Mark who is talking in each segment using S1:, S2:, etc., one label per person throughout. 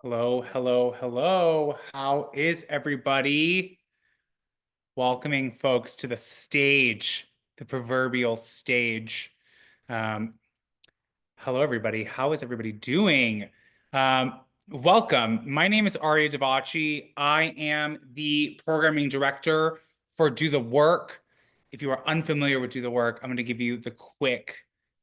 S1: Hello, hello, hello. How is everybody? Welcoming folks to the stage, the proverbial stage. Um, Hello, everybody. How is everybody doing? Welcome. My name is Aria Davachi. I am the programming director for Do the Work. If you are unfamiliar with Do the Work, I'm going to give you the quick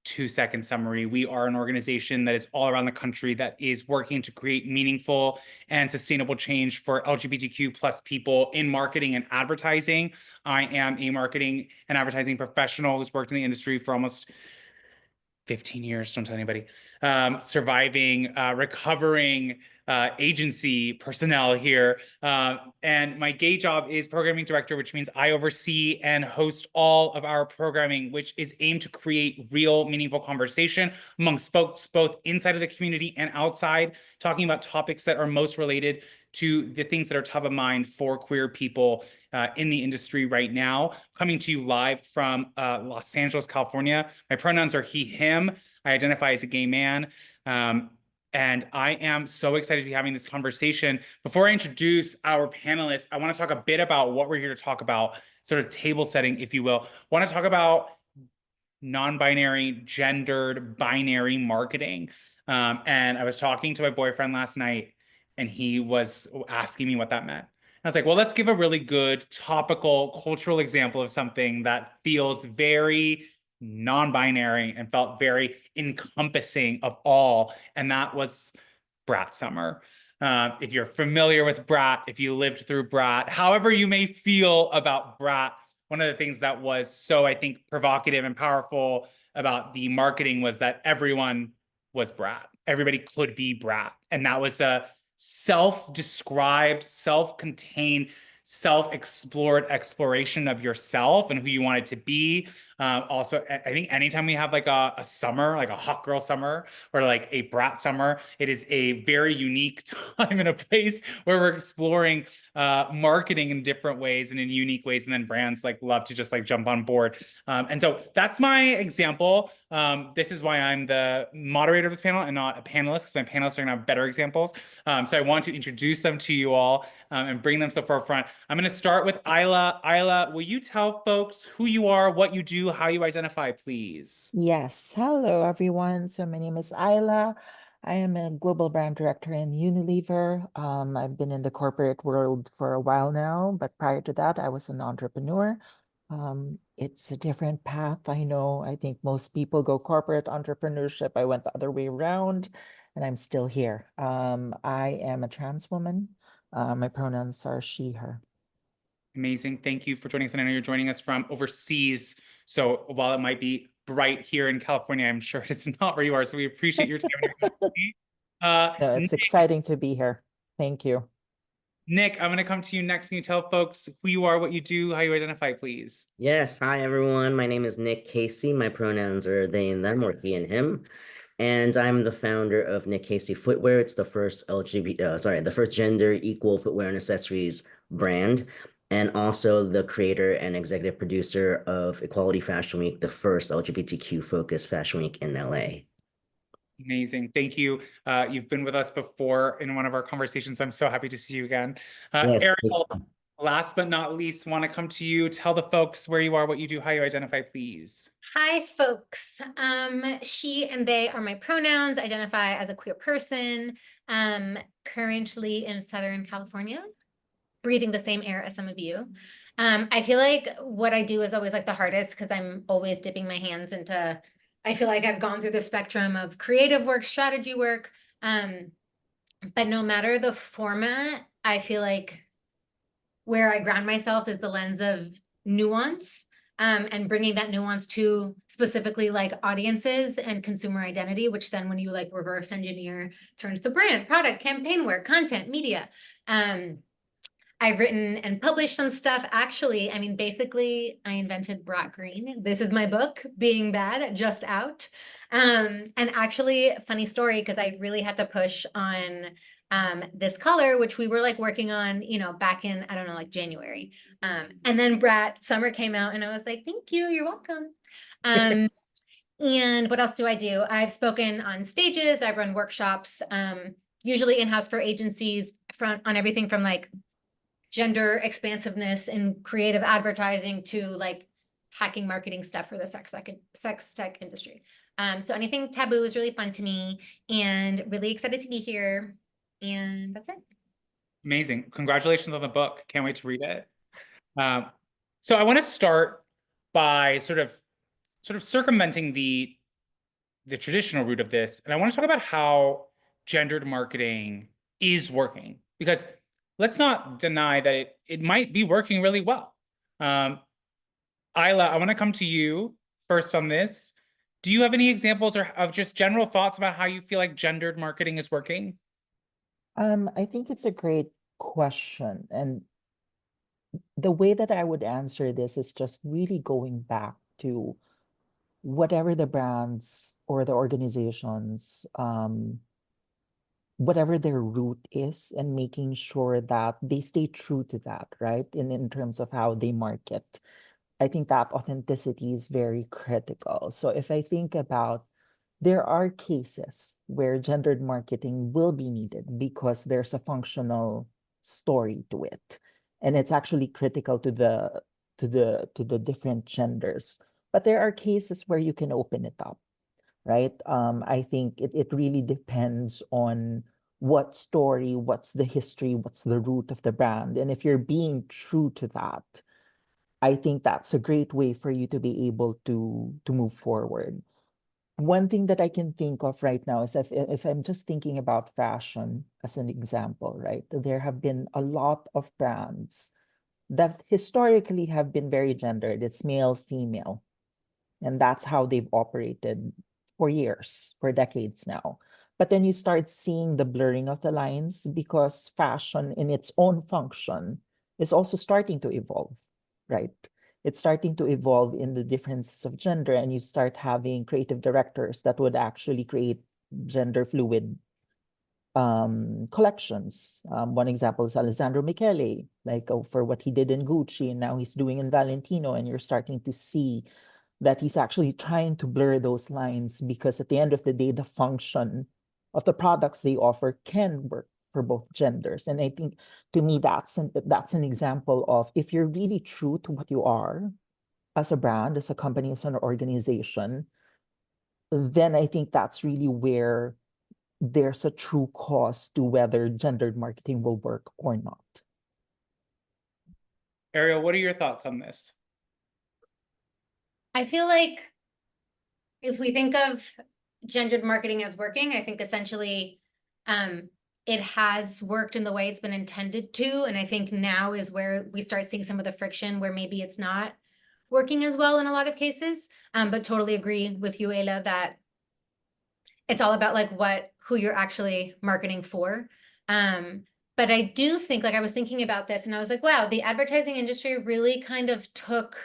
S1: 2-second summary. We are an organization that is all around the country that is working to create meaningful and sustainable change for LGBTQ plus people in marketing and advertising. I am a marketing and advertising professional who's worked in the industry for almost 15 years, don't tell anybody. Surviving, recovering agency personnel here. And my gay job is programming director, which means I oversee and host all of our programming, which is aimed to create real, meaningful conversation amongst folks both inside of the community and outside, talking about topics that are most related to the things that are top of mind for queer people in the industry right now. Coming to you live from Los Angeles, California. My pronouns are he, him. I identify as a gay man. And I am so excited to be having this conversation. Before I introduce our panelists, I want to talk a bit about what we're here to talk about, sort of table setting, if you will. I want to talk about non-binary, gendered, binary marketing. And I was talking to my boyfriend last night, and he was asking me what that meant. I was like, well, let's give a really good topical cultural example of something that feels very non-binary and felt very encompassing of all. And that was Brat Summer. If you're familiar with Brat, if you lived through Brat, however you may feel about Brat, one of the things that was so, I think, provocative and powerful about the marketing was that everyone was Brat. Everybody could be Brat. And that was a self-described, self-contained, self-explored exploration of yourself and who you wanted to be. Also, I think anytime we have like a summer, like a hot girl summer or like a brat summer, it is a very unique time and a place where we're exploring marketing in different ways and in unique ways. And then brands like love to just like jump on board. And so that's my example. This is why I'm the moderator of this panel and not a panelist, because my panelists are going to have better examples. So I want to introduce them to you all and bring them to the forefront. I'm going to start with Aela. Aela, will you tell folks who you are, what you do, how you identify, please?
S2: Yes, hello everyone. So my name is Aela. I am a global brand director in Unilever. I've been in the corporate world for a while now, but prior to that, I was an entrepreneur. It's a different path. I know, I think most people go corporate entrepreneurship. I went the other way around, and I'm still here. I am a trans woman. My pronouns are she, her.
S1: Amazing. Thank you for joining us. And I know you're joining us from overseas. So while it might be bright here in California, I'm sure it's not where you are. So we appreciate your time and your company.
S2: No, it's exciting to be here. Thank you.
S1: Nick, I'm going to come to you next. Can you tell folks who you are, what you do, how you identify, please?
S3: Yes, hi everyone. My name is Nick Kacy. My pronouns are they and them or he and him. And I'm the founder of Nick Kacy Footwear. It's the first the first gender equal footwear and accessories brand, and also the creator and executive producer of Equality Fashion Week, the first LGBTQ focused fashion week in LA.
S1: Amazing. Thank you. You've been with us before in one of our conversations. I'm so happy to see you again.
S3: Yes.
S1: Ariel, last but not least, want to come to you. Tell the folks where you are, what you do, how you identify, please.
S4: Hi, folks. She and they are my pronouns. Identify as a queer person. Currently in Southern California, breathing the same air as some of you. I feel like what I do is always like the hardest because I'm always dipping my hands into. I feel like I've gone through the spectrum of creative work, strategy work. But no matter the format, I feel like where I ground myself is the lens of nuance. And bringing that nuance to specifically like audiences and consumer identity, which then when you like reverse engineer turns to brand, product, campaign work, content, media. I've written and published some stuff. Actually, I mean, basically, I invented Brat Green. This is my book, Being Bad, just out. And actually, funny story, because I really had to push on this color, which we were like working on, you know, back in, I don't know, like January. And then Brat Summer came out and I was like, thank you, you're welcome. And what else do? I've spoken on stages, I've run workshops. usually in-house for agencies on everything from like gender expansiveness and creative advertising to like hacking marketing stuff for the sex tech industry. So anything taboo is really fun to me and really excited to be here. And that's it.
S1: Amazing. Congratulations on the book. Can't wait to read it. So I want to start by sort of circumventing the traditional route of this. And I want to talk about how gendered marketing is working, because let's not deny that it might be working really well. Aela, I want to come to you first on this. Do you have any examples or of just general thoughts about how you feel like gendered marketing is working?
S2: I think it's a great question. And the way that I would answer this is just really going back to whatever the brands or the organizations, whatever their route is, and making sure that they stay true to that, right? In terms of how they market. I think that authenticity is very critical. So if I think about, there are cases where gendered marketing will be needed because there's a functional story to it. And it's actually critical to the different genders. But there are cases where you can open it up, right? I think it really depends on what story, what's the history, what's the root of the brand. And if you're being true to that, I think that's a great way for you to be able to move forward. One thing that I can think of right now is if I'm just thinking about fashion as an example, right? There have been a lot of brands that historically have been very gendered. It's male, female. And that's how they've operated for years, for decades now. But then you start seeing the blurring of the lines because fashion in its own function is also starting to evolve, right? It's starting to evolve in the differences of gender, and you start having creative directors that would actually create gender fluid collections. One example is Alessandro Michele, like for what he did in Gucci, and now he's doing in Valentino, and you're starting to see that he's actually trying to blur those lines because at the end of the day, the function of the products they offer can work for both genders. And I think to me, that's an example of, if you're really true to what you are as a brand, as a company, as an organization, then I think that's really where there's a true cost to whether gendered marketing will work or not.
S1: Ariel, what are your thoughts on this?
S4: I feel like if we think of gendered marketing as working, I think essentially it has worked in the way it's been intended to. And I think now is where we start seeing some of the friction where maybe it's not working as well in a lot of cases. But totally agree with you, Aela, that it's all about like who you're actually marketing for. But I do think, like I was thinking about this and I was like, wow, the advertising industry really kind of took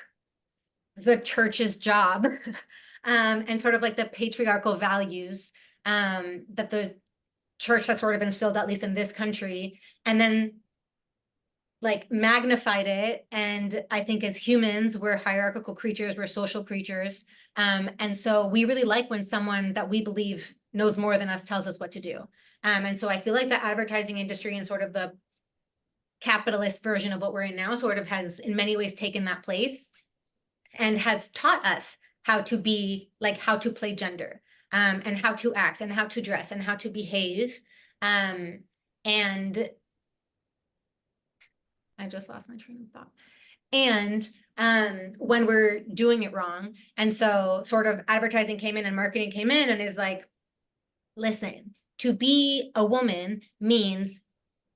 S4: the church's job and sort of like the patriarchal values that the church has sort of instilled, at least in this country, and then like magnified it. And I think as humans, we're hierarchical creatures, we're social creatures. And so we really like when someone that we believe knows more than us tells us what to do. And so I feel like the advertising industry and sort of the capitalist version of what we're in now sort of has in many ways taken that place and has taught us how to be, like how to play gender, and how to act and how to dress and how to behave. And I just lost my train of thought. And when we're doing it wrong. And so sort of advertising came in and marketing came in and is like, listen, to be a woman means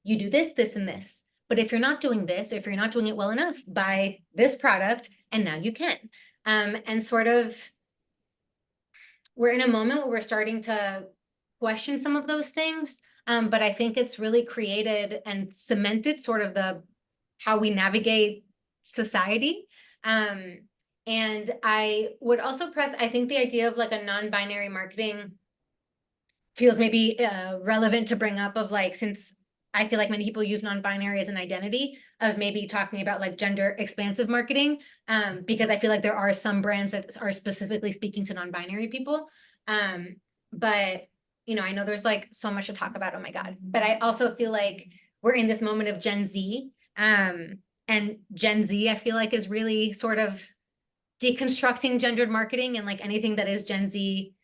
S4: you do this, this, and this. But if you're not doing this, or if you're not doing it well enough, buy this product, and now you can. And sort of, we're in a moment where we're starting to question some of those things. But I think it's really created and cemented sort of how we navigate society. And I would also I think the idea of like a non-binary marketing feels maybe relevant to bring up, of like, since I feel like many people use non-binary as an identity, of maybe talking about like gender expansive marketing, because I feel like there are some brands that are specifically speaking to non-binary people. But you know, I know there's like so much to talk about, oh my God, but I also feel like we're in this moment of Gen Z. And Gen Z, I feel like, is really sort of deconstructing gendered marketing, and like anything that is Gen Z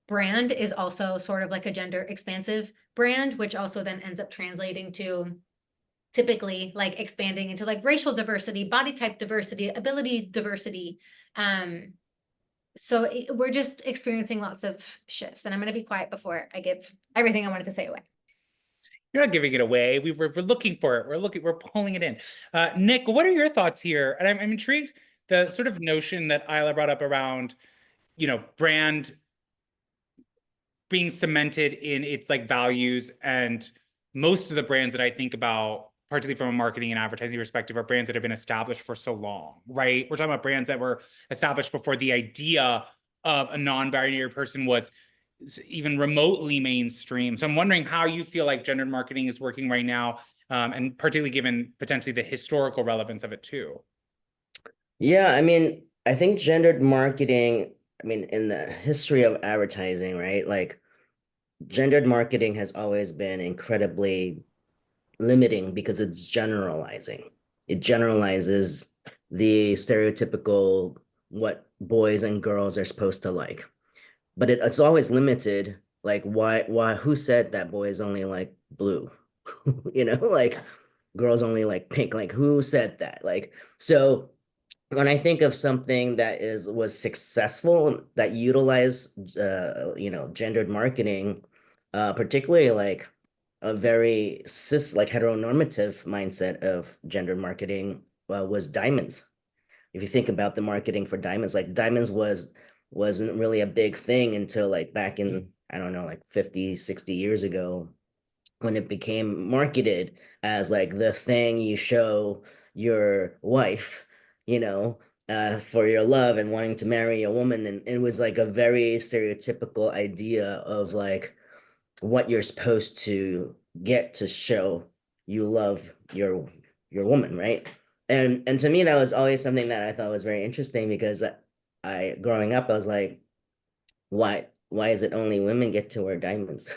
S4: brand is also sort of like a gender expansive brand, which also then ends up translating to typically like expanding into like racial diversity, body type diversity, ability diversity. So we're just experiencing lots of shifts, and I'm going to be quiet before I give everything I wanted to say away.
S1: You're not giving it away. We're looking for it. We're pulling it in. Nick, what are your thoughts here? And I'm intrigued the sort of notion that Aela brought up around, you know, brand being cemented in its like values. And most of the brands that I think about, particularly from a marketing and advertising perspective, are brands that have been established for so long, right? We're talking about brands that were established before the idea of a non-binary person was even remotely mainstream. So I'm wondering how you feel like gendered marketing is working right now, and particularly given potentially the historical relevance of it too.
S3: Yeah, I mean, I think gendered marketing, I mean, in the history of advertising, right? Like gendered marketing has always been incredibly limiting because it's generalizing. It generalizes the stereotypical what boys and girls are supposed to like. But it's always limited. Like who said that boys only like blue? You know, like girls only like pink. Like who said that? Like so when I think of something that was successful that utilized gendered marketing, particularly like a very like heteronormative mindset of gendered marketing was diamonds. If you think about the marketing for diamonds, like diamonds wasn't really a big thing until like back in, I don't know, like 50, 60 years ago, when it became marketed as like the thing you show your wife, you know, for your love and wanting to marry a woman. And it was like a very stereotypical idea of like what you're supposed to get to show you love your woman, right? And to me, that was always something that I thought was very interesting because I growing up, I was like, why is it only women get to wear diamonds?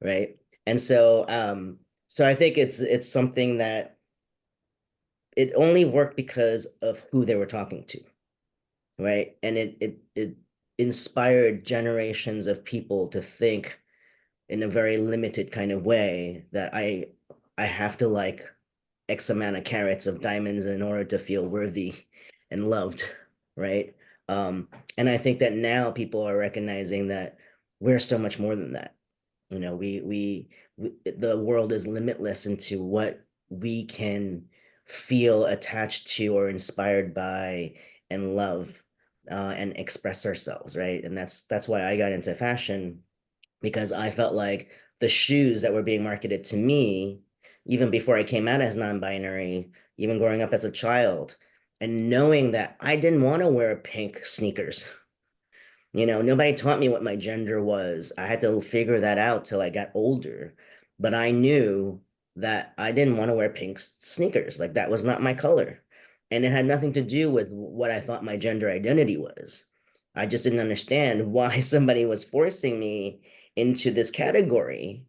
S3: Right? And so I think it's something that it only worked because of who they were talking to, right? And it inspired generations of people to think in a very limited kind of way that I have to like X amount of carats of diamonds in order to feel worthy and loved, right? And I think that now people are recognizing that we're so much more than that. You know, the world is limitless into what we can feel attached to or inspired by and love and express ourselves, right? And that's why I got into fashion, because I felt like the shoes that were being marketed to me, even before I came out as non-binary, even growing up as a child, and knowing that I didn't want to wear pink sneakers. You know, nobody taught me what my gender was. I had to figure that out till I got older. But I knew that I didn't want to wear pink sneakers. Like that was not my color. And it had nothing to do with what I thought my gender identity was. I just didn't understand why somebody was forcing me into this category,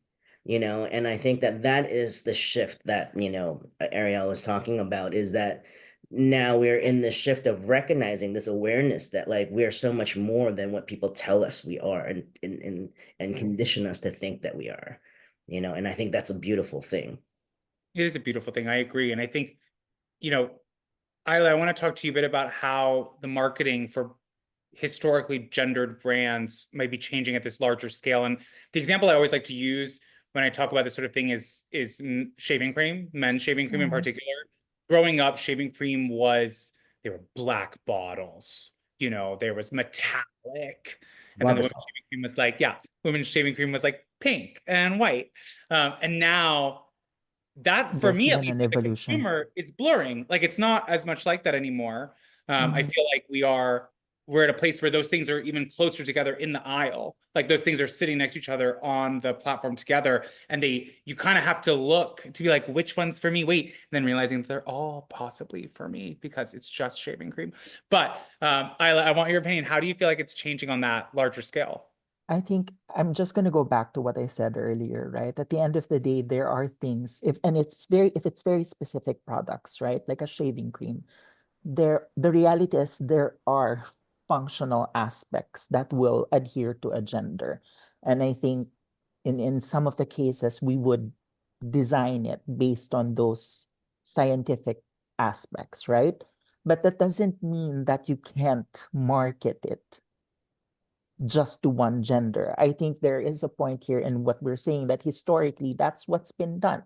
S3: you know. And I think that that is the shift that, you know, Ariel was talking about, is that now we're in the shift of recognizing this awareness that like we are so much more than what people tell us we are, and condition us to think that we are, you know. And I think that's a beautiful thing.
S1: It is a beautiful thing. I agree. And I think, you know, Aela, I want to talk to you a bit about how the marketing for historically gendered brands might be changing at this larger scale. And the example I always like to use when I talk about this sort of thing is shaving cream, men's shaving cream in particular. Growing up, shaving cream they were black bottles, you know, there was metallic. And then the women's shaving cream was like, yeah, women's shaving cream was like pink and white. And now that, for
S2: There's
S1: me at
S2: been
S1: least,
S2: an
S1: as a
S2: evolution.
S1: consumer, it's blurring. Like it's not as much like that anymore. I feel like we're at a place where those things are even closer together in the aisle. Like those things are sitting next to each other on the platform together, and you kind of have to look to be like, which one's for me? Wait, and then realizing that they're all possibly for me because it's just shaving cream. But Aela, I want your opinion. How do you feel like it's changing on that larger scale?
S2: I think I'm just going to go back to what I said earlier, right? At the end of the day, there are things if it's very specific products, right? Like a shaving cream, the reality is there are functional aspects that will adhere to a gender. And I think in some of the cases we would design it based on those scientific aspects, right? But that doesn't mean that you can't market it just to one gender. I think there is a point here in what we're saying that historically that's what's been done.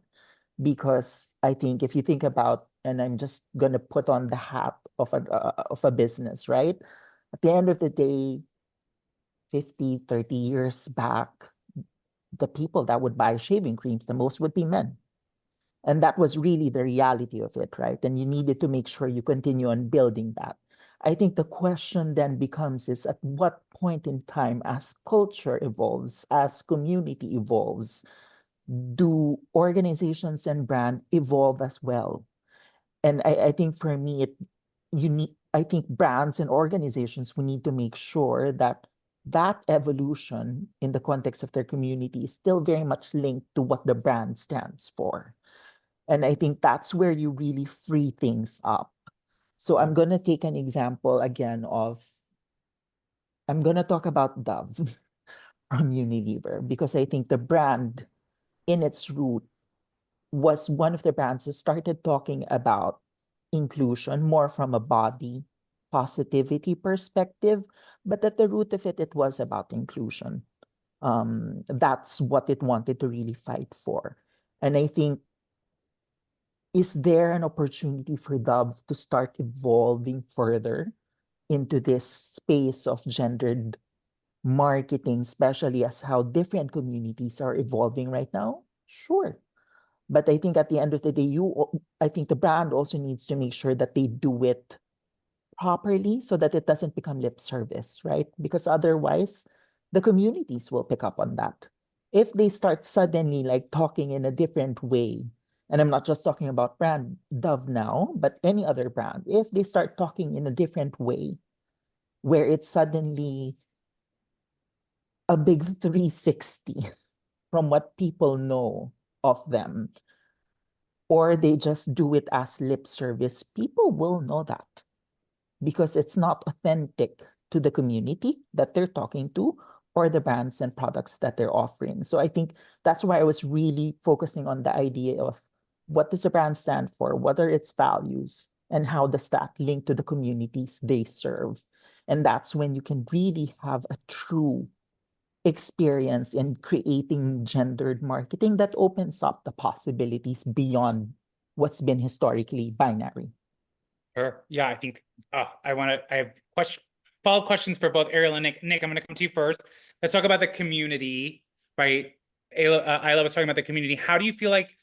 S2: Because I think if you think about, and I'm just gonna put on the hat of a business, right? At the end of the day, 50, 30 years back, the people that would buy shaving creams the most would be men. And that was really the reality of it, right? And you needed to make sure you continue on building that. I think the question then becomes is at what point in time, as culture evolves, as community evolves, do organizations and brand evolve as well? And I think for me, I think brands and organizations, we need to make sure that that evolution in the context of their community is still very much linked to what the brand stands for. And I think that's where you really free things up. So I'm going to take an example again I'm going to talk about Dove from Unilever because I think the brand in its root was one of the brands that started talking about inclusion more from a body positivity perspective, but at the root of it, it was about inclusion. That's what it wanted to really fight for. And I think, is there an opportunity for Dove to start evolving further into this space of gendered marketing, especially as how different communities are evolving right now? Sure. But I think at the end of the day, I think the brand also needs to make sure that they do it properly so that it doesn't become lip service, right? Because otherwise, the communities will pick up on that. If they start suddenly like talking in a different way, and I'm not just talking about brand Dove now, but any other brand, if they start talking in a different way, where it's suddenly a big 360 from what people know of them, or they just do it as lip service, people will know that because it's not authentic to the community that they're talking to or the brands and products that they're offering. So I think that's why I was really focusing on the idea of what does a brand stand for? What are its values? And how does that link to the communities they serve? And that's when you can really have a true experience in creating gendered marketing that opens up the possibilities beyond what's been historically binary.
S1: Sure. Yeah, I think I have follow-up questions for both Ariel and Nick. Nick, I'm gonna come to you first. Let's talk about the community, right? Aela was talking about the community. How do you feel like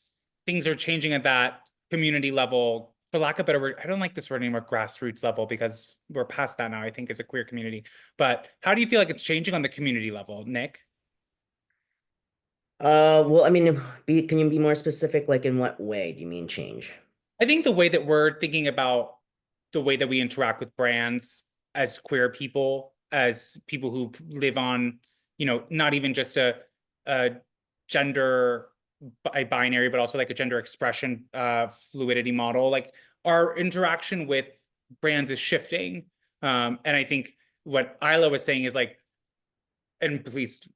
S1: things are changing at that community level? For lack of a better word, I don't like this word anymore, grassroots level, because we're past that now, I think, as a queer community. But how do you feel like it's changing on the community level, Nick?
S3: Well, I mean, can you be more specific? Like, in what way do you mean change?
S1: I think the way that we're thinking about the way that we interact with brands as queer people, as people who live on, not even just a gender binary, but also like a gender expression fluidity model, like our interaction with brands is shifting. And I think what Aela was saying is like, and please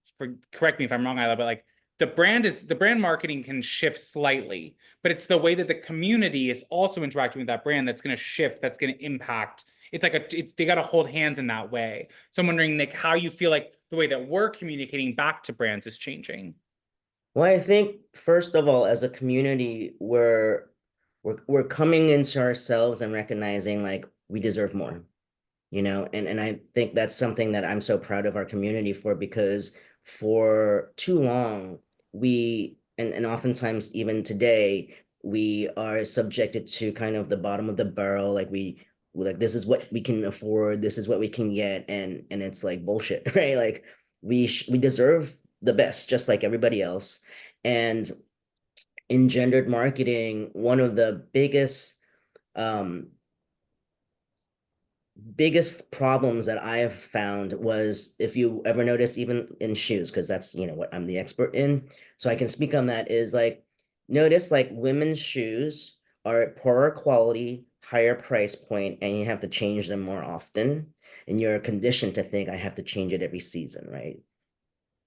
S1: correct me if I'm wrong, Aela, but like the brand marketing can shift slightly, but it's the way that the community is also interacting with that brand that's going to shift, that's going to impact. It's like they got to hold hands in that way. So I'm wondering, Nick, how you feel like the way that we're communicating back to brands is changing.
S3: Well, I think first of all, as a community, we're coming into ourselves and recognizing like we deserve more, and I think that's something that I'm so proud of our community for, because for too long and oftentimes even today we are subjected to kind of the bottom of the barrel, like like this is what we can afford, this is what we can get, and it's like bullshit, right? Like we deserve the best just like everybody else. And in gendered marketing, one of the biggest um biggest problems that I have found was, if you ever notice, even in shoes, because that's, you know, what I'm the expert in, so I can speak on that, is like, notice like women's shoes are poorer quality, higher price point, and you have to change them more often. And you're conditioned to think I have to change it every season, right?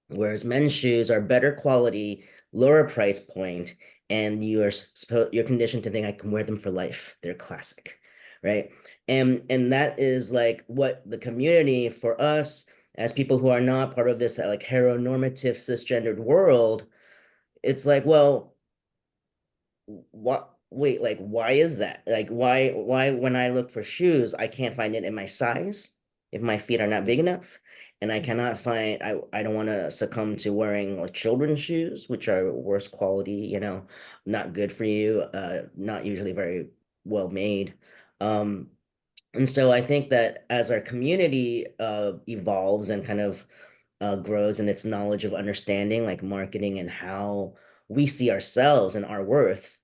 S3: Whereas men's shoes are better quality, lower price point, and you're conditioned to think I can wear them for life. They're classic, right? And that is like what the community, for us as people who are not part of this like heteronormative cisgendered world, it's like, well, what, wait, like why is that? Like why when I look for shoes, I can't find it in my size if my feet are not big enough. And I cannot find, I don't want to succumb to wearing like children's shoes, which are worse quality, you know, not good for you, not usually very well made. Um, and so I think that as our community evolves and kind of grows in its knowledge of understanding like marketing and how we see ourselves and our worth,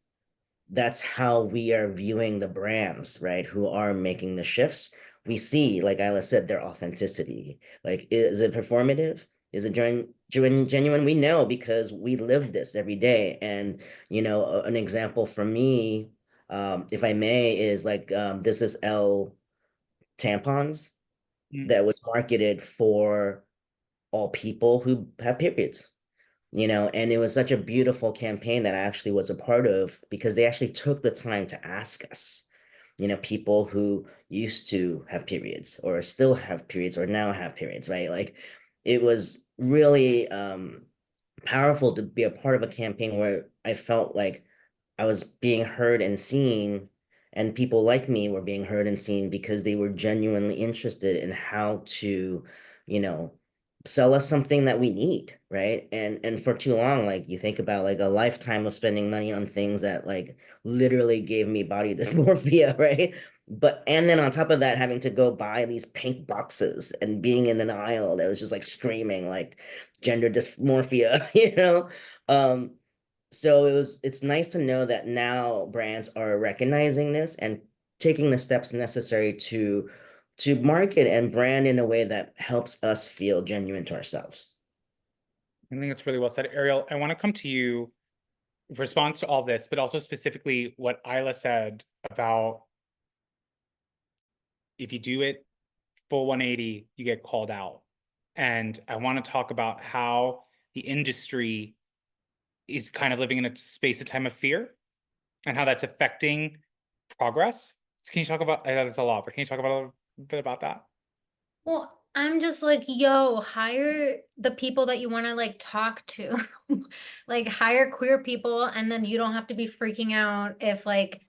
S3: that's how we are viewing the brands, right? Who are making the shifts. We see, like Isla said, their authenticity. Like, is it performative? Is it genuine? We know because we live this every day. And, you know, an example for me, if I may, is like this is L tampons that was marketed for all people who have periods, you know, and it was such a beautiful campaign that I actually was a part of because they actually took the time to ask us, you know, people who used to have periods or still have periods or now have periods, right? Like it was really powerful to be a part of a campaign where I felt like I was being heard and seen, and people like me were being heard and seen because they were genuinely interested in how to, you know, sell us something that we need, right? And for too long, like you think about like a lifetime of spending money on things that like literally gave me body dysmorphia, right? But and then on top of that, having to go buy these pink boxes and being in an aisle that was just like screaming like gender dysmorphia, you know? Um, so it's nice to know that now brands are recognizing this and taking the steps necessary to market and brand in a way that helps us feel genuine to ourselves.
S1: I think it's really well said. Ariel, I want to come to you in response to all this, but also specifically what Isla said about if you do it full 180, you get called out. And I want to talk about how the industry is kind of living in a space of time of fear and how that's affecting progress. So can you talk about, I know that's a lot, but can you talk about a little bit about that?
S4: Well, I'm just like, yo, hire the people that you want to like talk to. Like hire queer people, and then you don't have to be freaking out if like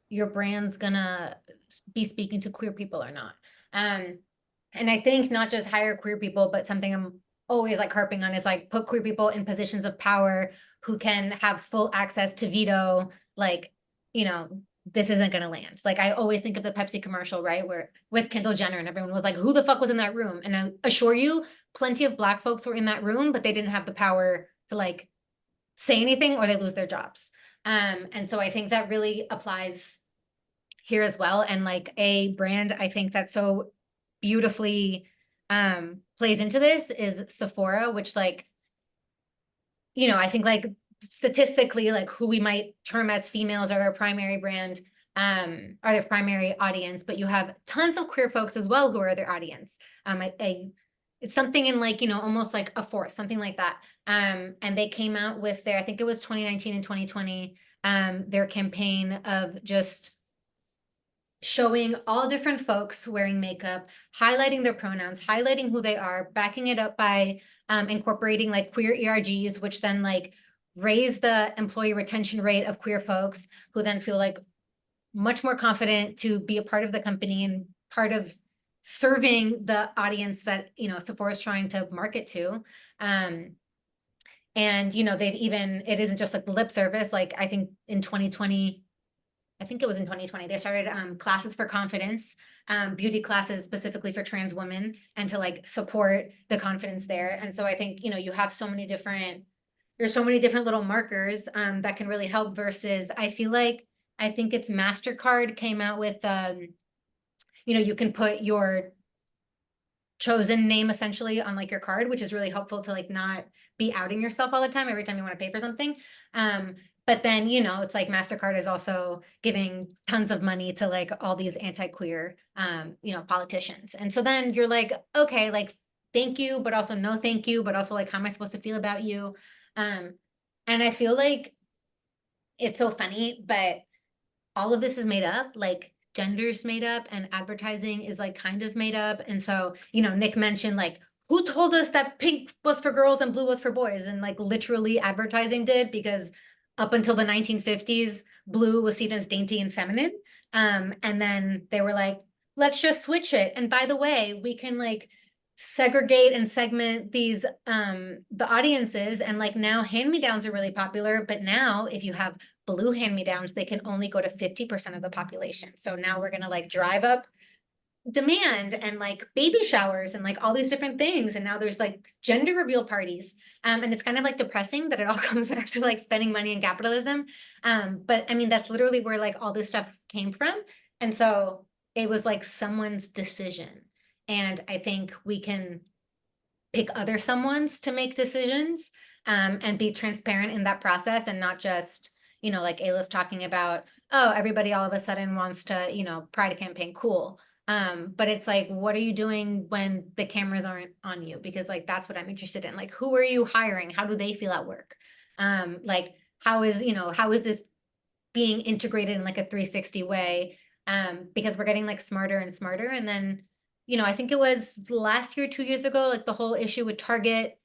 S4: your brand's gonna be speaking to queer people or not. And I think not just hire queer people, but something I'm always like harping on is like put queer people in positions of power who can have full access to veto, like, you know, this isn't gonna land. Like I always think of the Pepsi commercial, right? Where with Kendall Jenner and everyone was like, who the fuck was in that room? And I assure you, plenty of Black folks were in that room, but they didn't have the power to like say anything or they lose their jobs. And so I think that really applies here as well. And like a brand, I think that so beautifully plays into this is Sephora, which like, you know, I think like statistically, like who we might term as females are their primary brand, are their primary audience, but you have tons of queer folks as well who are their audience. It's something in like, you know, almost like a fourth, something like that. And they came out with their, I think it was 2019 and 2020, their campaign of just showing all different folks wearing makeup, highlighting their pronouns, highlighting who they are, backing it up by incorporating like queer ERGs, which then like raise the employee retention rate of queer folks who then feel like much more confident to be a part of the company and part of serving the audience that, you know, Sephora is trying to market to. And, you know, they've even, it isn't just like lip service. Like I think in 2020, I think it was in 2020, they started classes for confidence, beauty classes specifically for trans women and to like support the confidence there. And so I think, you know, you have so many different, there's so many different little markers that can really help versus I feel like, I think it's MasterCard came out with you can put your chosen name essentially on like your card, which is really helpful to like not be outing yourself all the time every time you want to pay for something. But then, it's like MasterCard is also giving tons of money to like all these anti-queer, politicians. And so then you're like, okay, like, thank you, but also no thank you, but also like, how am I supposed to feel about you? And I feel like it's so funny, but all of this is made up, like gender's made up and advertising is like kind of made up. And so, Nick mentioned like, who told us that pink was for girls and blue was for boys? And like literally advertising did, because up until the 1950s, blue was seen as dainty and feminine. And then they were like, let's just switch it. And by the way, we can like segregate and segment these the audiences, and like now hand-me-downs are really popular, but now if you have blue hand-me-downs, they can only go to 50% of the population. So now we're gonna like drive up demand and like baby showers and like all these different things. And now there's like gender reveal parties. And it's kind of like depressing that it all comes back to like spending money and capitalism. But I mean, that's literally where like all this stuff came from. And so it was like someone's decision. And I think we can pick other someones to make decisions, and be transparent in that process, and not just, like Aela's talking about, oh, everybody all of a sudden wants to, pride campaign, cool. But it's like, what are you doing when the cameras aren't on you? Because like, that's what I'm interested in. Like, who are you hiring? How do they feel at work? Like, how is this being integrated in like a 360 way? Because we're getting like smarter and smarter. And then, I think it was last year, 2 years ago, like the whole issue with Target,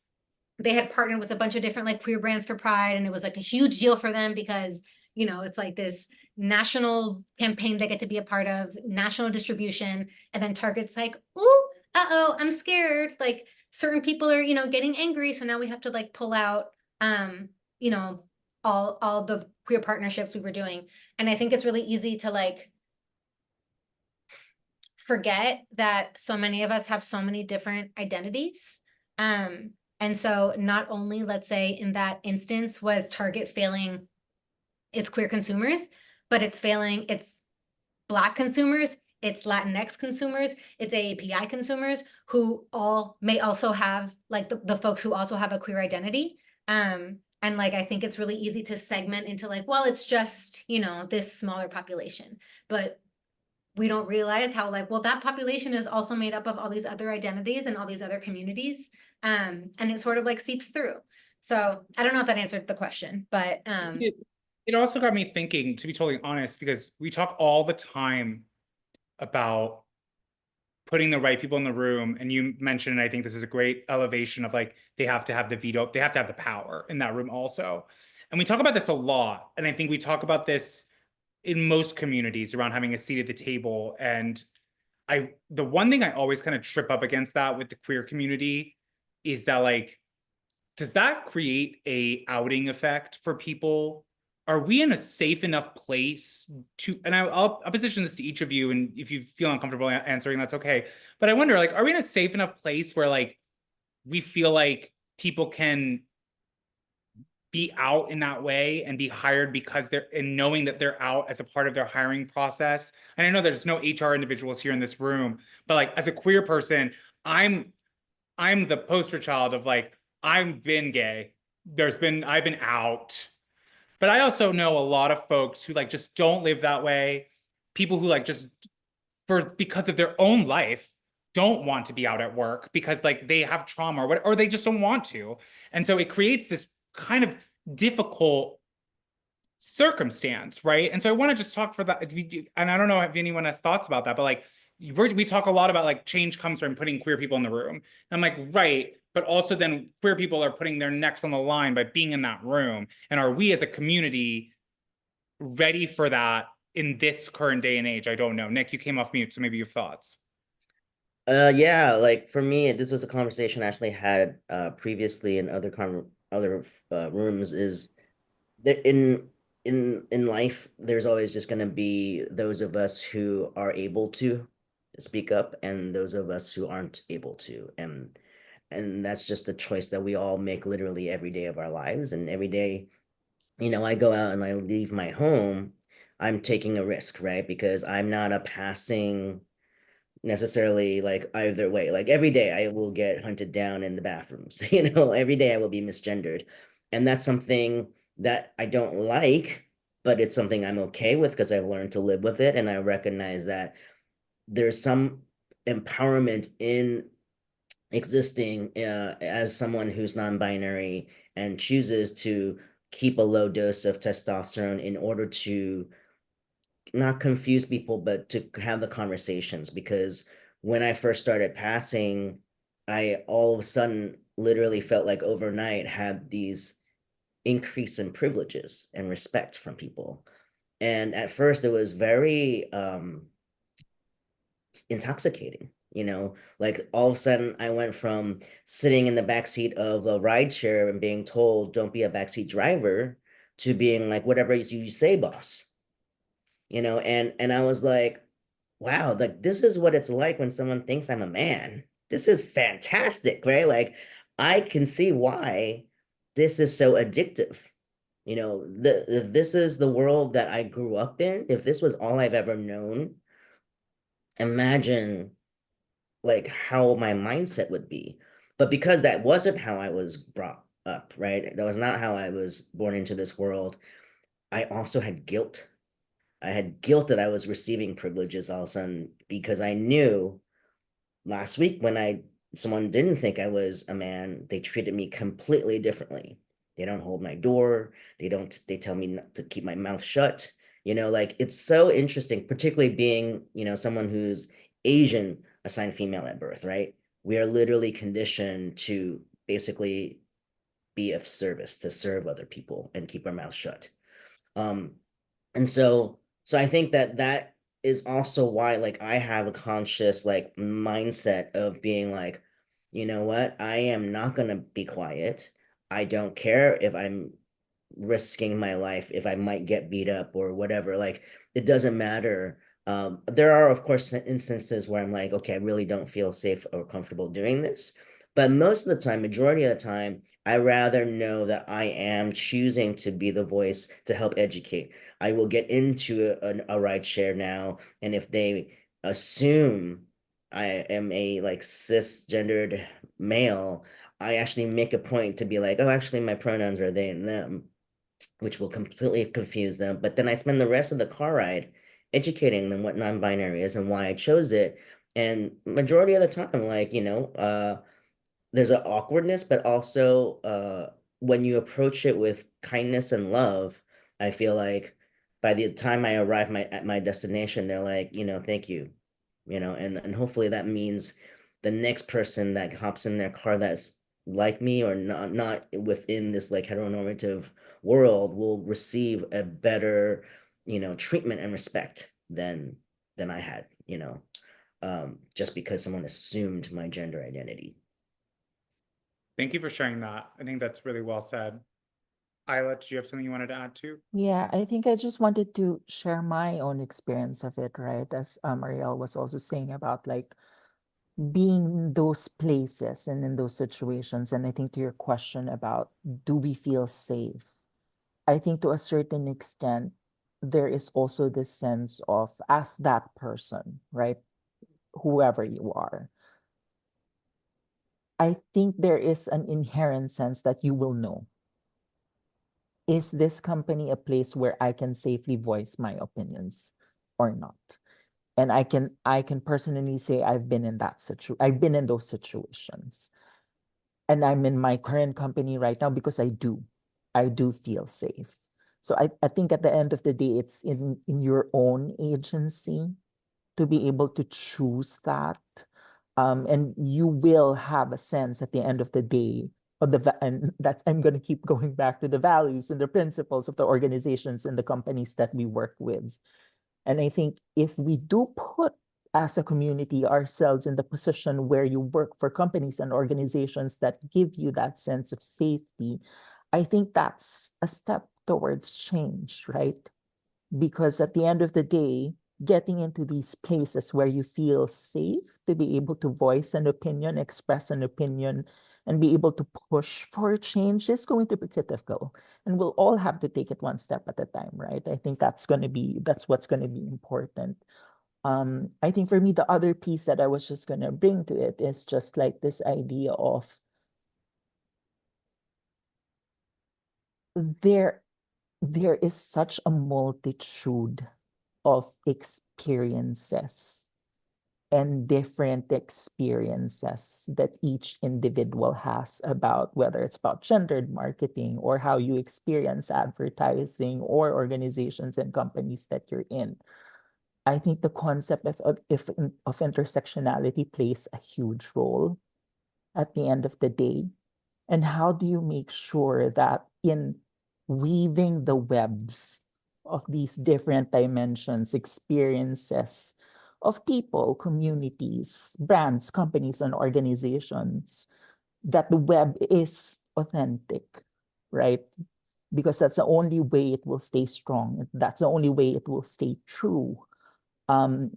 S4: they had partnered with a bunch of different like queer brands for Pride, and it was like a huge deal for them because, it's like this national campaign they get to be a part of, national distribution, and then Target's like, ooh, uh-oh, I'm scared. Like certain people are, getting angry, so now we have to like pull out, you know, all the queer partnerships we were doing. And I think it's really easy to like forget that so many of us have so many different identities. And so not only, let's say in that instance, was Target failing its queer consumers, but it's failing its Black consumers, it's Latinx consumers, it's AAPI consumers, who all may also have like the folks who also have a queer identity. And like, I think it's really easy to segment into like, well, it's just, this smaller population. But we don't realize how like, well, that population is also made up of all these other identities and all these other communities. And it sort of like seeps through. So I don't know if that answered the question, but
S1: it also got me thinking, to be totally honest, because we talk all the time about putting the right people in the room. And you mentioned, and I think this is a great elevation of like, they have to have the veto, they have to have the power in that room also. And we talk about this a lot. And I think we talk about this in most communities around having a seat at the table. And the one thing I always kind of trip up against that with the queer community is that like, does that create a outing effect for people? Are we in a safe enough place to, and I'll position this to each of you, and if you feel uncomfortable answering, that's okay. But I wonder, like, are we in a safe enough place where like we feel like people can be out in that way and be hired because they're, and knowing that they're out as a part of their hiring process? And I know there's no HR individuals here in this room, but like as a queer person, I'm the poster child of like, I've been gay. I've been out. But I also know a lot of folks who like just don't live that way. People who like just because of their own life don't want to be out at work because like they have trauma or what, or they just don't want to. And so it creates this kind of difficult circumstance, right? And so I want to just talk for that. And I don't know if anyone has thoughts about that, but like we talk a lot about like change comes from putting queer people in the room. And I'm like, right. But also then queer people are putting their necks on the line by being in that room. And are we as a community ready for that in this current day and age? I don't know. Nick, you came off mute, so maybe your thoughts.
S3: Yeah, like for me, this was a conversation I actually had previously in other rooms. Is that in life, there's always just going to be those of us who are able to speak up and those of us who aren't able to, and that's just a choice that we all make literally every day of our lives. And every day, I go out and I leave my home, I'm taking a risk, right? Because I'm not a passing necessarily like either way. Like every day I will get hunted down in the bathrooms, every day I will be misgendered. And that's something that I don't like, but it's something I'm okay with because I've learned to live with it. And I recognize that there's some empowerment in existing as someone who's non-binary and chooses to keep a low dose of testosterone in order to not confuse people, but to have the conversations. Because when I first started passing, I all of a sudden literally felt like overnight had these increase in privileges and respect from people. And at first it was very intoxicating. Like all of a sudden I went from sitting in the backseat of a ride share and being told, don't be a backseat driver, to being like, whatever you say, boss. And I was like, wow, like this is what it's like when someone thinks I'm a man. This is fantastic, right? Like I can see why this is so addictive. If this is the world that I grew up in, if this was all I've ever known, imagine like how my mindset would be. But because that wasn't how I was brought up, right? That was not how I was born into this world. I also had guilt. I had guilt that I was receiving privileges all of a sudden because I knew last week when someone didn't think I was a man, they treated me completely differently. They don't hold my door. They tell me not to keep my mouth shut. Like it's so interesting, particularly being, someone who's Asian assigned female at birth, right? We are literally conditioned to basically be of service, to serve other people and keep our mouth shut. And so I think that is also why like I have a conscious like mindset of being like, you know what? I am not gonna be quiet. I don't care if I'm risking my life, if I might get beat up or whatever. Like it doesn't matter. There are of course instances where I'm like, okay, I really don't feel safe or comfortable doing this. But most of the time, majority of the time, I rather know that I am choosing to be the voice to help educate. I will get into a ride share now, and if they assume I am a like cisgendered male, I actually make a point to be like, oh, actually, my pronouns are they and them, which will completely confuse them. But then I spend the rest of the car ride educating them what non-binary is and why I chose it. And majority of the time, like, there's an awkwardness, but also when you approach it with kindness and love, I feel like by the time I arrive at my destination, they're like, thank you, and hopefully that means the next person that hops in their car that's like me or not within this like heteronormative world will receive a better, treatment and respect than I had, just because someone assumed my gender identity.
S1: Thank you for sharing that. I think that's really well said. Aela, did you have something you wanted to add to?
S2: Yeah, I think I just wanted to share my own experience of it, right? As Ariel was also saying about like being in those places and in those situations. And I think to your question about do we feel safe? I think to a certain extent, there is also this sense of as that person, right? Whoever you are. I think there is an inherent sense that you will know. Is this company a place where I can safely voice my opinions or not? And I can personally say I've been in I've been in those situations. And I'm in my current company right now because I do feel safe. So I think at the end of the day, it's in your own agency to be able to choose that. And you will have a sense at the end of the day of and that's I'm going to keep going back to the values and the principles of the organizations and the companies that we work with. And I think if we do put as a community ourselves in the position where you work for companies and organizations that give you that sense of safety, I think that's a step towards change, right? Because at the end of the day, getting into these places where you feel safe to be able to voice an opinion, express an opinion, and be able to push for change is going to be critical. And we'll all have to take it one step at a time, right? I think that's what's going to be important. I think for me, the other piece that I was just gonna bring to it is just like this idea of there is such a multitude of experiences and different experiences that each individual has about whether it's about gendered marketing or how you experience advertising or organizations and companies that you're in. I think the concept of intersectionality plays a huge role at the end of the day. And how do you make sure that in weaving the webs of these different dimensions, experiences of people, communities, brands, companies, and organizations, that the web is authentic, right? Because that's the only way it will stay strong. That's the only way it will stay true. Um,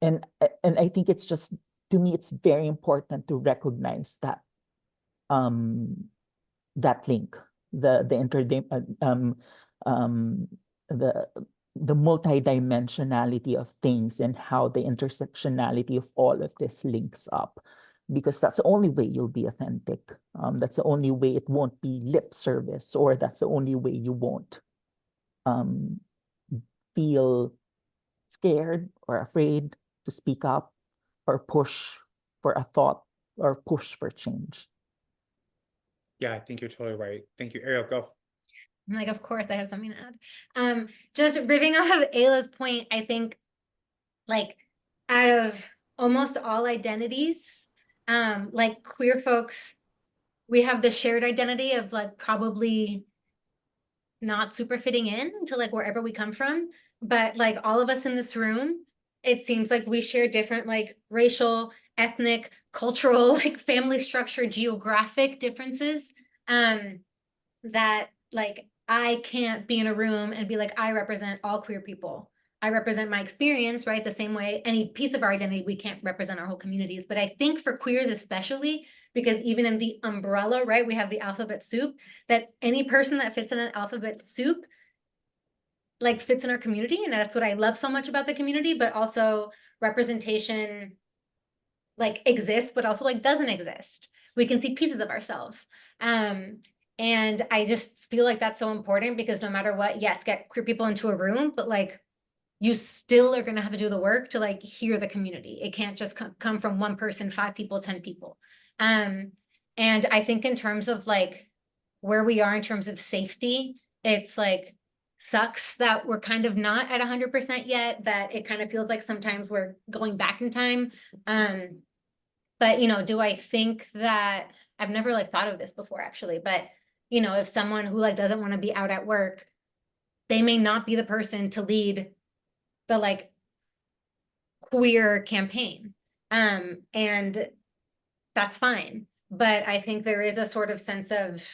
S2: and I think it's just, to me, it's very important to recognize that that link, the um, the the multidimensionality of things and how the intersectionality of all of this links up, because that's the only way you'll be authentic. That's the only way it won't be lip service, or that's the only way you won't um, feel scared or afraid to speak up or push for a thought or push for change.
S1: Yeah, I think you're totally right. Thank you. Ariel, go.
S4: I'm like, of course I have something to add. Just riffing off of Aela's point, I think like out of almost all identities, like queer folks, we have the shared identity of like probably not super fitting in to like wherever we come from. But like all of us in this room, it seems like we share different like racial, ethnic, cultural, like family structure, geographic differences. That like I can't be in a room and be like, I represent all queer people. I represent my experience, right? The same way any piece of our identity, we can't represent our whole communities. But I think for queers especially, because even in the umbrella, right, we have the alphabet soup, that any person that fits in an alphabet soup like fits in our community. And that's what I love so much about the community, but also representation like exists, but also like doesn't exist. We can see pieces of ourselves. And I just feel like that's so important because no matter what, yes, get queer people into a room, but like you still are going to have to do the work to like hear the community. It can't just come from one person, 5 people, 10 people. And I think in terms of like where we are in terms of safety, it's like sucks that we're kind of not at 100% yet, that it kind of feels like sometimes we're going back in time. But, you know, do I think that I've never like thought of this before actually, but you know, if someone who like doesn't want to be out at work, they may not be the person to lead the like queer campaign. And that's fine. But I think there is a sort of sense of,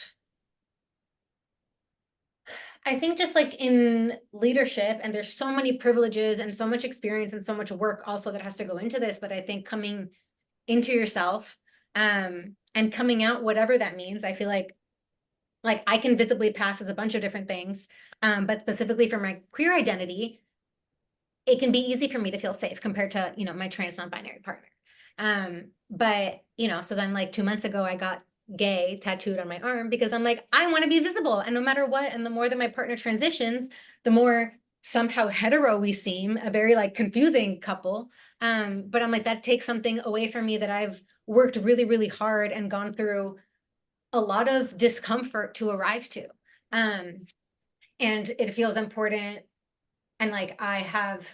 S4: I think just like in leadership, and there's so many privileges and so much experience and so much work also that has to go into this, but I think coming into yourself and coming out, whatever that means, I feel like I can visibly pass as a bunch of different things, but specifically for my queer identity, it can be easy for me to feel safe compared to, you know, my trans non-binary partner. But, you know, so then like 2 months ago, I got gay tattooed on my arm because I'm like, I want to be visible. And no matter what, and the more that my partner transitions, the more somehow hetero we seem, a very like confusing couple. But I'm like, that takes something away from me that I've worked really, really hard and gone through a lot of discomfort to arrive to. And it feels important. And like, I have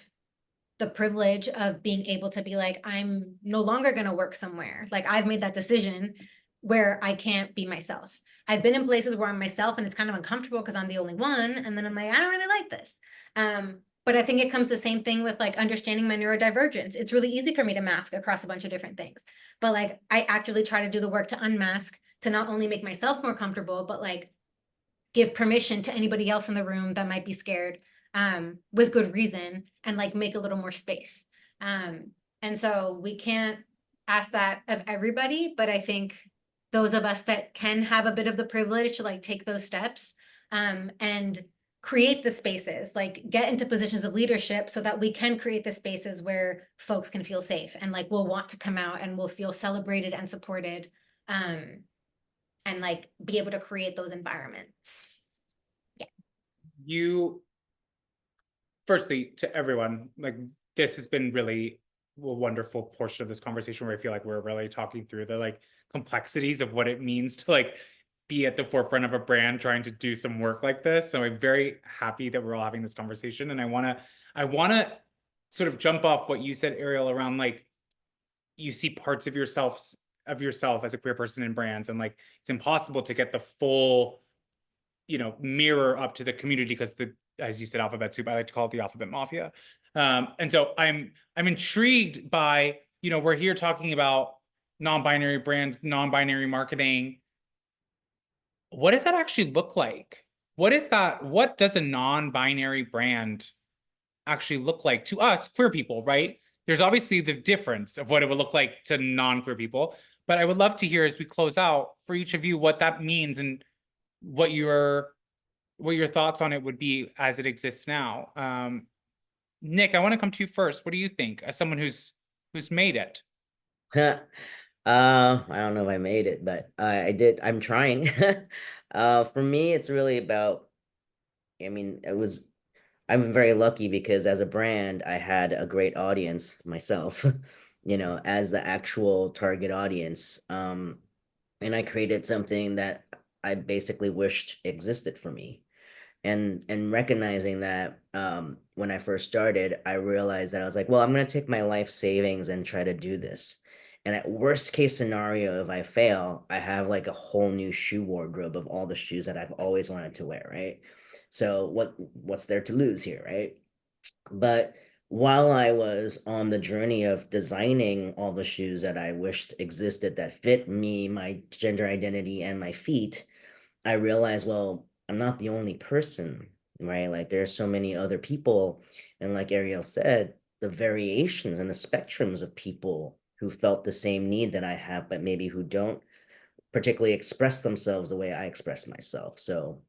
S4: the privilege of being able to be like, I'm no longer going to work somewhere. Like I've made that decision where I can't be myself. I've been in places where I'm myself and it's kind of uncomfortable because I'm the only one. And then I'm like, I don't really like this. But I think it comes the same thing with like understanding my neurodivergence. It's really easy for me to mask across a bunch of different things. But like, I actively try to do the work to unmask, to not only make myself more comfortable, but like give permission to anybody else in the room that might be scared with good reason, and like make a little more space. And so we can't ask that of everybody, but I think those of us that can have a bit of the privilege to like take those steps and create the spaces, like get into positions of leadership so that we can create the spaces where folks can feel safe and like will want to come out and will feel celebrated and supported, and like be able to create those environments.
S1: You, firstly, to everyone, like this has been really a wonderful portion of this conversation where I feel like we're really talking through the like complexities of what it means to like be at the forefront of a brand trying to do some work like this. So I'm very happy that we're all having this conversation. And I wanna sort of jump off what you said, Ariel, around like you see parts of yourself as a queer person in brands, and like it's impossible to get the full, mirror up to the community because as you said, alphabet soup, I like to call it the alphabet mafia. And so I'm intrigued by, we're here talking about non-binary brands, non-binary marketing. What does that actually look like? What does a non-binary brand actually look like to us queer people, right? There's obviously the difference of what it would look like to non-queer people, but I would love to hear as we close out for each of you what that means and what your thoughts on it would be as it exists now. Nick, I want to come to you first. What do you think as someone who's made it?
S3: I don't know if I made it, but I did. I'm trying. For me, it's really about, I mean, I'm very lucky because as a brand, I had a great audience myself, as the actual target audience. And I created something that I basically wished existed for me. And recognizing that when I first started, I realized that I was like, well, I'm gonna take my life savings and try to do this. And at worst case scenario, if I fail, I have like a whole new shoe wardrobe of all the shoes that I've always wanted to wear, right? So what's there to lose here, right? But while I was on the journey of designing all the shoes that I wished existed that fit me, my gender identity, and my feet, I realized, well, I'm not the only person, right? Like there's so many other people. And like Ariel said, the variations and the spectrums of people who felt the same need that I have, but maybe who don't particularly express themselves the way I express myself. So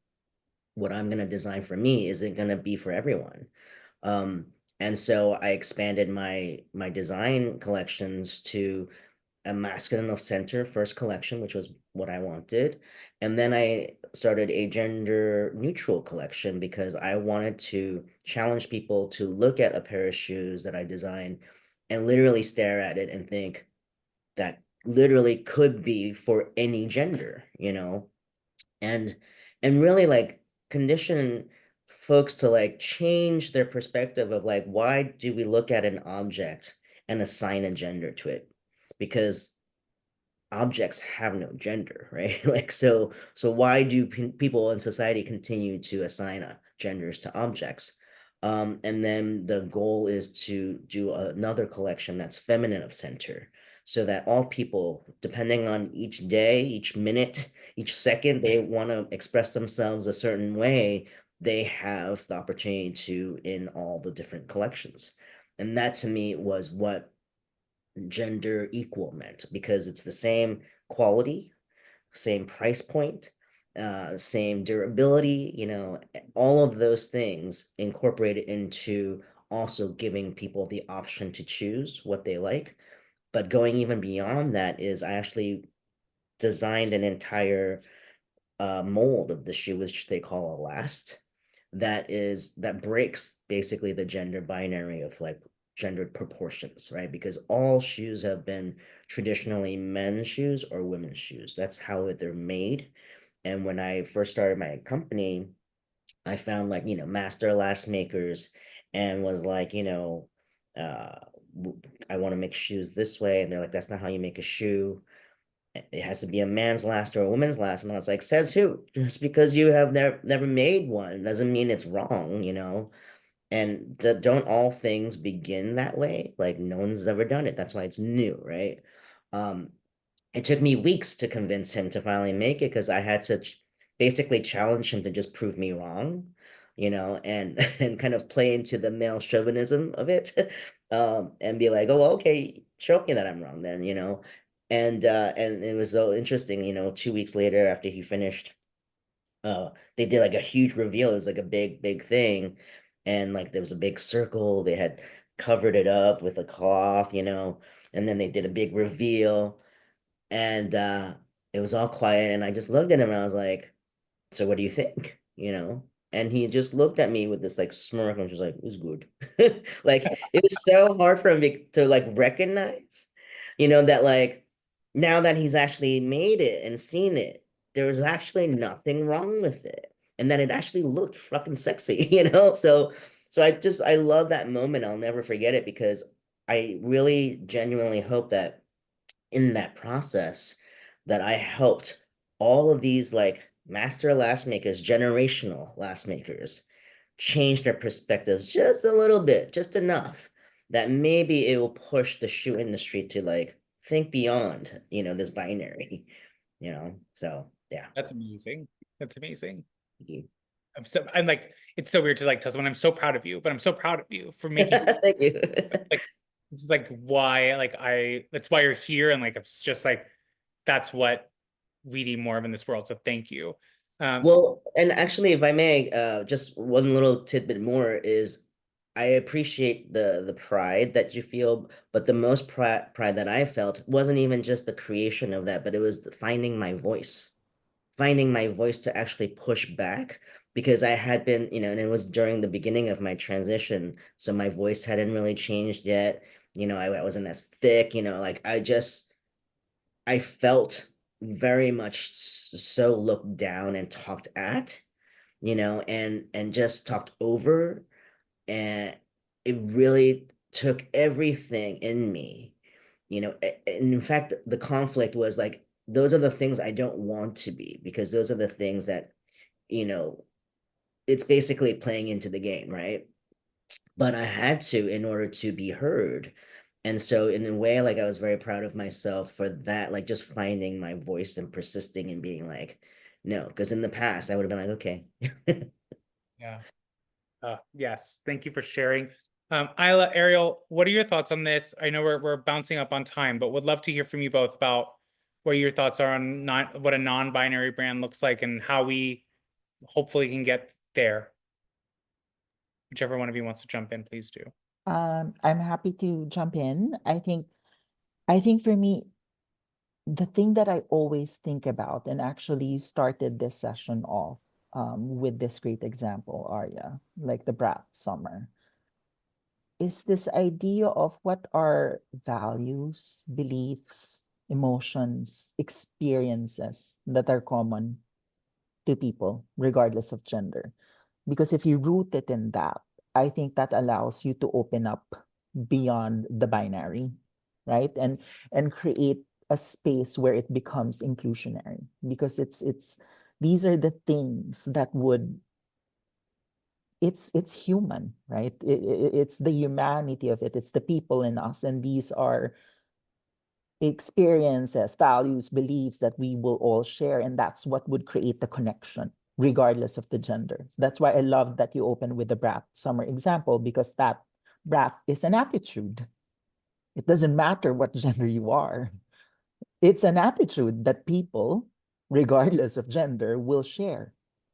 S3: what I'm going to design for me isn't going to be for everyone. Um, and so I expanded my design collections to a masculine of center first collection, which was what I wanted. And then I started a gender neutral collection because I wanted to challenge people to look at a pair of shoes that I designed and literally stare at it and think that literally could be for any gender, and really like condition folks to like change their perspective of like, why do we look at an object and assign a gender to it? Because objects have no gender, right? Like, so why do people in society continue to assign genders to objects? And then the goal is to do another collection that's feminine of center, so that all people, depending on each day, each minute, each second, they want to express themselves a certain way, they have the opportunity to in all the different collections. And that to me was what gender equal meant, because it's the same quality, same price point, same durability, all of those things incorporated into also giving people the option to choose what they like. But going even beyond that is I actually designed an entire mold of the shoe, which they call a last, that breaks basically the gender binary of like gendered proportions, right? Because all shoes have been traditionally men's shoes or women's shoes. That's how they're made. And when I first started my company, I found like, master last makers and was like, uh, I want to make shoes this way. And they're like, that's not how you make a shoe. It has to be a man's last or a woman's last. And I was like, says who? Just because you have never made one doesn't mean it's wrong, And don't all things begin that way? Like no one's ever done it. That's why it's new, right? It took me weeks to convince him to finally make it because I had to basically challenge him to just prove me wrong, and and kind of play into the male chauvinism of it, and be like, oh, okay, show me that I'm wrong then, and it was so interesting, 2 weeks later after he finished they did like a huge reveal. It was like a big thing, and like there was a big circle. They had covered it up with a cloth, and then they did a big reveal, and it was all quiet. And I just looked at him, and I was like, "So what do you think?" And he just looked at me with this like smirk and was just like, "It was good." Like it was so hard for him to like recognize, that like now that he's actually made it and seen it, there was actually nothing wrong with it. And that it actually looked fucking sexy, So I love that moment. I'll never forget it because I really genuinely hope that in that process that I helped all of these like master last makers, generational last makers, change their perspectives just a little bit, just enough that maybe it will push the shoe industry to like think beyond, this binary, So yeah.
S1: That's amazing. That's amazing.
S3: Thank you.
S1: I'm like, it's so weird to like tell someone I'm so proud of you, but I'm so proud of you for making
S3: Thank you.
S1: like this is like why like that's why you're here, and like it's just like that's what we need more of in this world. So thank you.
S3: Well, and actually, if I may, just one little tidbit more is I appreciate the pride that you feel, but the most pride that I felt wasn't even just the creation of that, but it was finding my voice to actually push back because I had been, and it was during the beginning of my transition, so my voice hadn't really changed yet. I wasn't as thick, like I felt very much so looked down and talked at, and just talked over, and it really took everything in me, and in fact, the conflict was like, those are the things I don't want to be, because those are the things that, you know, it's basically playing into the game, right? But I had to in order to be heard. And so in a way, like I was very proud of myself for that, like just finding my voice and persisting and being like, no, because in the past I would have been like, okay.
S1: Yeah. Yes. Thank you for sharing. Aela, Ariel, what are your thoughts on this? I know we're bouncing up on time, but would love to hear from you both about what your thoughts are on what a non-binary brand looks like and how we hopefully can get there. Whichever one of you wants to jump in, please do.
S2: I'm happy to jump in. I think for me, the thing that I always think about, and actually started this session off with this great example, Arya, like the brat summer, is this idea of what are values, beliefs, emotions, experiences that are common to people, regardless of gender. Because if you root it in that, I think that allows you to open up beyond the binary, right? And create a space where it becomes inclusionary, because it's these are the things that would it's human, right? It's the humanity of it. It's the people in us, and these are experiences, values, beliefs that we will all share, and that's what would create the connection, regardless of the gender. So that's why I love that you open with the brat summer example, because that brat is an attitude. It doesn't matter what gender you are. It's an attitude that people, regardless of gender, will share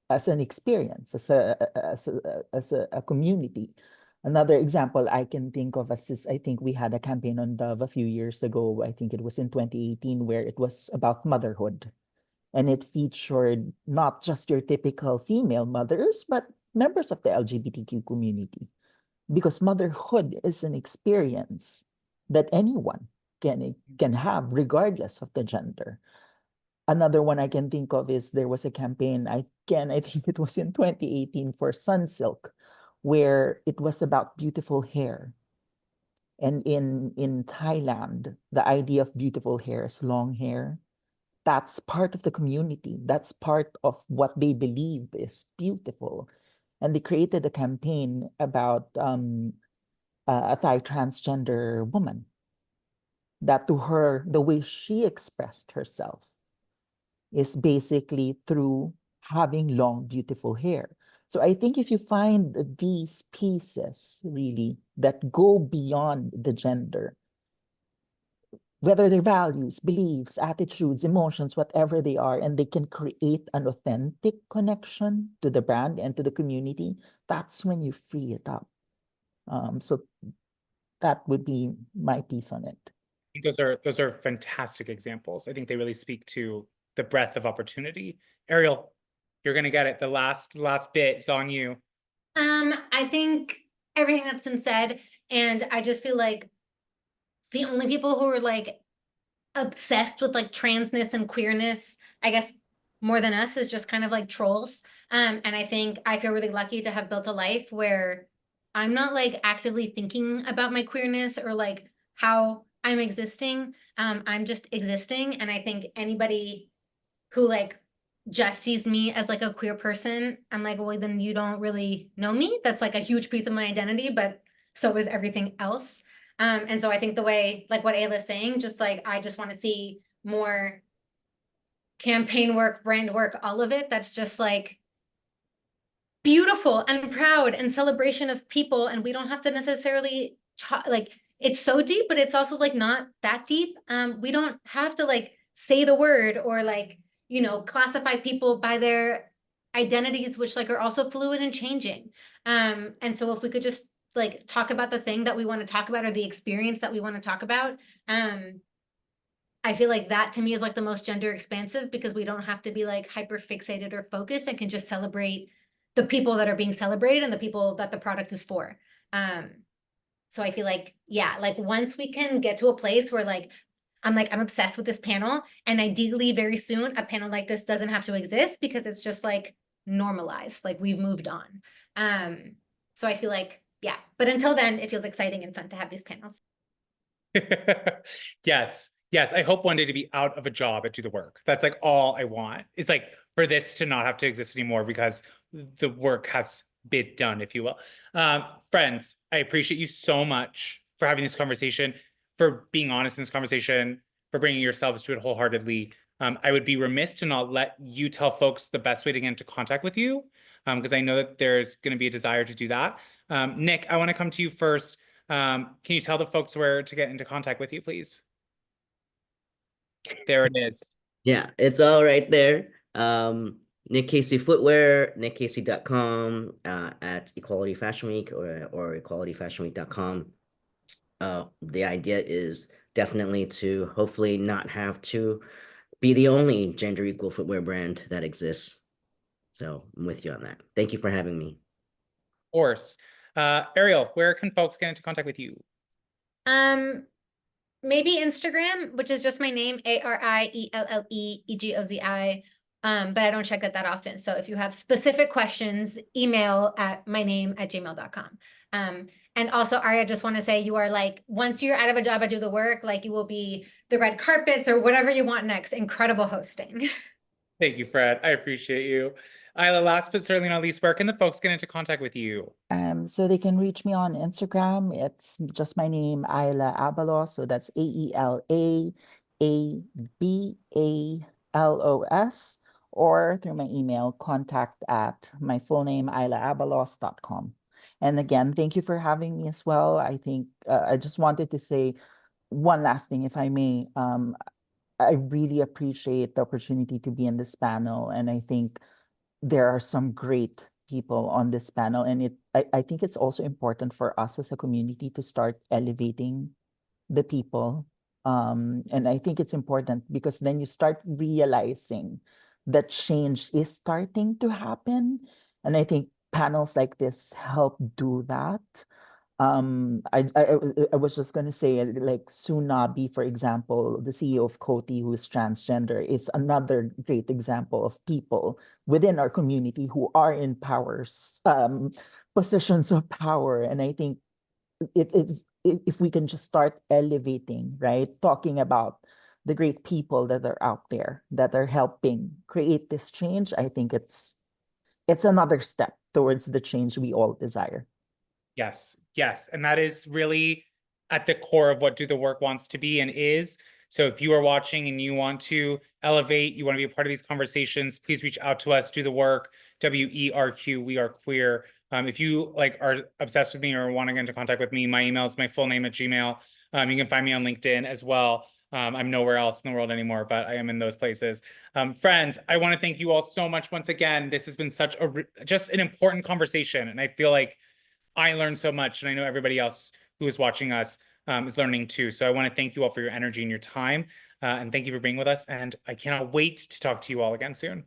S2: as an experience, as a community. Another example I can think of is, I think we had a campaign on Dove a few years ago. I think it was in 2018, where it was about motherhood. And it featured not just your typical female mothers, but members of the LGBTQ community. Because motherhood is an experience that anyone can have, regardless of the gender. Another one I can think of is, there was a campaign, I think it was in 2018, for Sunsilk, where it was about beautiful hair. And in Thailand, the idea of beautiful hair is long hair. That's part of the community. That's part of what they believe is beautiful. And they created a campaign about a Thai transgender woman, that to her, the way she expressed herself is basically through having long, beautiful hair. So I think if you find these pieces really that go beyond the gender, whether their values, beliefs, attitudes, emotions, whatever they are, and they can create an authentic connection to the brand and to the community, that's when you free it up. So that would be my piece on it.
S1: I think those are fantastic examples. I think they really speak to the breadth of opportunity. Ariel, you're gonna get it. The last bit is on you.
S4: I think everything that's been said, and I just feel like the only people who are like obsessed with like transness and queerness, I guess more than us, is just kind of like trolls. And I think I feel really lucky to have built a life where I'm not like actively thinking about my queerness or like how I'm existing. I'm just existing. And I think anybody who like just sees me as like a queer person, I'm like, well, then you don't really know me. That's like a huge piece of my identity, but so is everything else. And so I think the way, like what Aela's saying, just like, I just want to see more campaign work, brand work, all of it. That's just like beautiful and proud and celebration of people. And we don't have to necessarily talk, like, it's so deep, but it's also like not that deep. We don't have to like say the word or like, you know, classify people by their identities, which like are also fluid and changing. And so if we could just like talk about the thing that we want to talk about or the experience that we want to talk about, I feel like that to me is like the most gender expansive because we don't have to be like hyper fixated or focused and can just celebrate the people that are being celebrated and the people that the product is for. So I feel like, yeah, like once we can get to a place where like, I'm obsessed with this panel, and ideally very soon a panel like this doesn't have to exist because it's just like normalized, like we've moved on. So I feel like, yeah, but until then, it feels exciting and fun to have these panels.
S1: Yes. Yes. I hope one day to be out of a job and do the work. That's like all I want. It's like for this to not have to exist anymore because the work has been done, if you will. Friends, I appreciate you so much for having this conversation, for being honest in this conversation, for bringing yourselves to it wholeheartedly. I would be remiss to not let you tell folks the best way to get into contact with you, because I know that there's going to be a desire to do that. Nick, I want to come to you first. Can you tell the folks where to get into contact with you, please? There it is.
S3: Yeah, it's all right there. Nick Kacy Footwear, nickkacy.com, at Equality Fashion Week or equalityfashionweek.com. The idea is definitely to hopefully not have to be the only gender equal footwear brand that exists. So I'm with you on that. Thank you for having me.
S1: Of course. Ariel, where can folks get into contact with you?
S4: Maybe Instagram, which is just my name, ARIELLEEGOZI. But I don't check it that often. So if you have specific questions, email at myname@gmail.com. And also, Ari, I just want to say you are like, once you're out of a job, I do the work, like you will be the red carpets or whatever you want next. Incredible hosting.
S1: Thank you, Fred. I appreciate you. Aela, last but certainly not least, where can the folks get into contact with you?
S2: So they can reach me on Instagram. It's just my name, Aela Abalos. So that's AELAABALOS, or through my email, contact at my full name, aelaabalos.com. And again, thank you for having me as well. I think I just wanted to say one last thing, if I may. I really appreciate the opportunity to be in this panel, and I think there are some great people on this panel, and I think it's also important for us as a community to start elevating the people. And I think it's important because then you start realizing that change is starting to happen. And I think panels like this help do that. I was just going to say, like Sunabi, for example, the CEO of Coty, who is transgender, is another great example of people within our community who are in positions of power. And I think if we can just start elevating, right, talking about the great people that are out there that are helping create this change, I think it's another step towards the change we all desire.
S1: Yes, yes. And that is really at the core of what Do the Work wants to be and is. So if you are watching and you want to elevate, you want to be a part of these conversations, please reach out to us, Do the Work, WeRQ, We Are Queer. If you like are obsessed with me or want to get into contact with me, my email is my full name @gmail. You can find me on LinkedIn as well. I'm nowhere else in the world anymore, but I am in those places. Friends, I want to thank you all so much once again. This has been such just an important conversation, and I feel like I learned so much, and I know everybody else who is watching us is learning too. So I want to thank you all for your energy and your time, and thank you for being with us. And I cannot wait to talk to you all again soon.